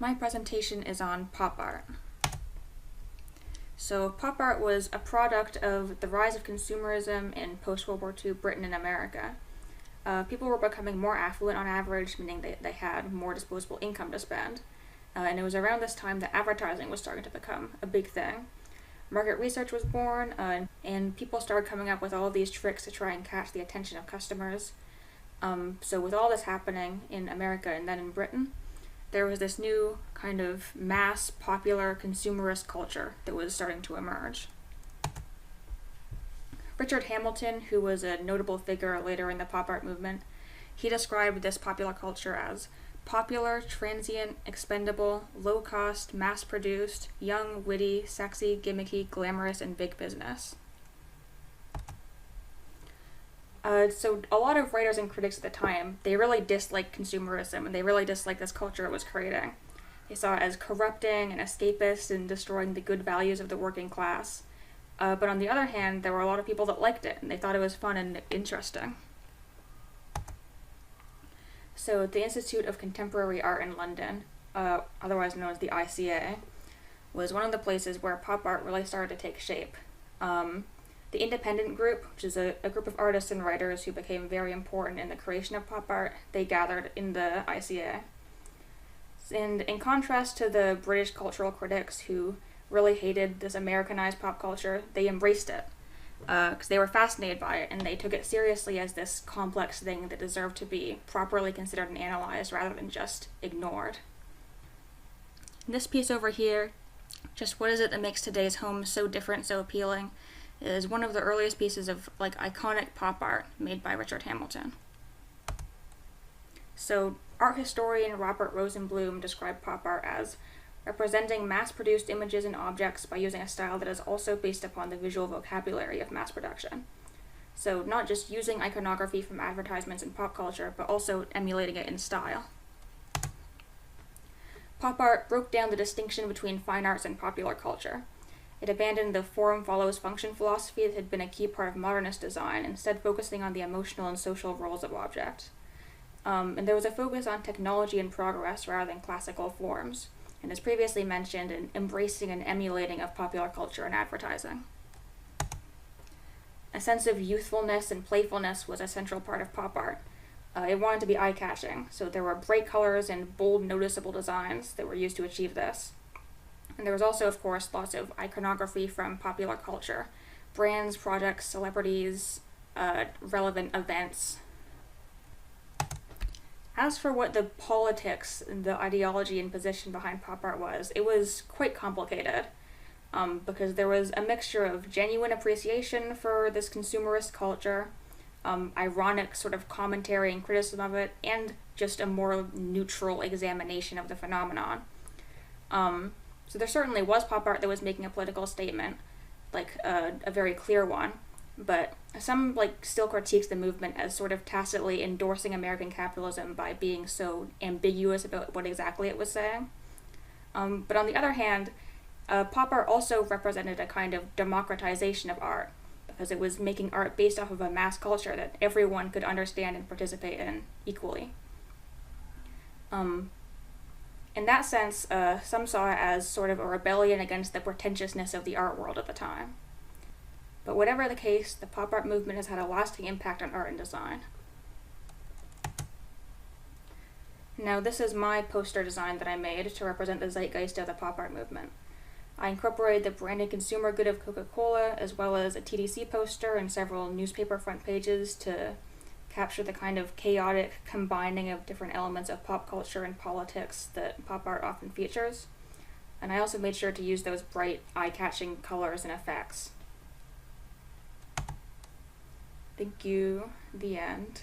My presentation is on pop art. So pop art was a product of the rise of consumerism in post-World War II Britain and America. People were becoming more affluent on average, meaning they had more disposable income to spend. And it was around this time that advertising was starting to become a big thing. Market research was born, and people started coming up with all of these tricks to try and catch the attention of customers. So with all this happening in America and then in Britain, there was this new kind of mass, popular, consumerist culture that was starting to emerge. Richard Hamilton, who was a notable figure later in the pop art movement, he described this popular culture as popular, transient, expendable, low-cost, mass-produced, young, witty, sexy, gimmicky, glamorous, and big business. So a lot of writers and critics at the time, they really disliked consumerism, and they really disliked this culture it was creating. They saw it as corrupting and escapist and destroying the good values of the working class. But on the other hand, there were a lot of people that liked it, and they thought it was fun and interesting. So the Institute of Contemporary Art in London, otherwise known as the ICA, was one of the places where pop art really started to take shape. The Independent Group, which is a group of artists and writers who became very important in the creation of pop art, they gathered in the ICA. And in contrast to the British cultural critics who really hated this Americanized pop culture, they embraced it because they were fascinated by it, and they took it seriously as this complex thing that deserved to be properly considered and analyzed rather than just ignored. This piece over here, just what is it that makes today's home so different, so appealing, is one of the earliest pieces of iconic pop art made by Richard Hamilton. So art historian Robert Rosenblum described pop art as representing mass-produced images and objects by using a style that is also based upon the visual vocabulary of mass production. So not just using iconography from advertisements and pop culture, but also emulating it in style. Pop art broke down the distinction between fine arts and popular culture. It abandoned the form follows function philosophy that had been a key part of modernist design, instead focusing on the emotional and social roles of objects. And there was a focus on technology and progress rather than classical forms, and as previously mentioned, an embracing and emulating of popular culture and advertising. A sense of youthfulness and playfulness was a central part of pop art. It wanted to be eye-catching, so there were bright colors and bold, noticeable designs that were used to achieve this. And there was also, of course, lots of iconography from popular culture. Brands, projects, celebrities, relevant events. As for what the politics, the ideology and position behind pop art was, it was quite complicated. Because there was a mixture of genuine appreciation for this consumerist culture, ironic sort of commentary and criticism of it, and just a more neutral examination of the phenomenon. So there certainly was pop art that was making a political statement, a very clear one, but some still critiques the movement as sort of tacitly endorsing American capitalism by being so ambiguous about what exactly it was saying. But on the other hand, pop art also represented a kind of democratization of art, because it was making art based off of a mass culture that everyone could understand and participate in equally. In that sense, some saw it as sort of a rebellion against the pretentiousness of the art world at the time. But whatever the case, the pop art movement has had a lasting impact on art and design. Now, this is my poster design that I made to represent the zeitgeist of the pop art movement. I incorporated the branded consumer good of Coca-Cola, as well as a TDC poster and several newspaper front pages to capture the kind of chaotic combining of different elements of pop culture and politics that pop art often features. And I also made sure to use those bright, eye-catching colors and effects. Thank you. The end.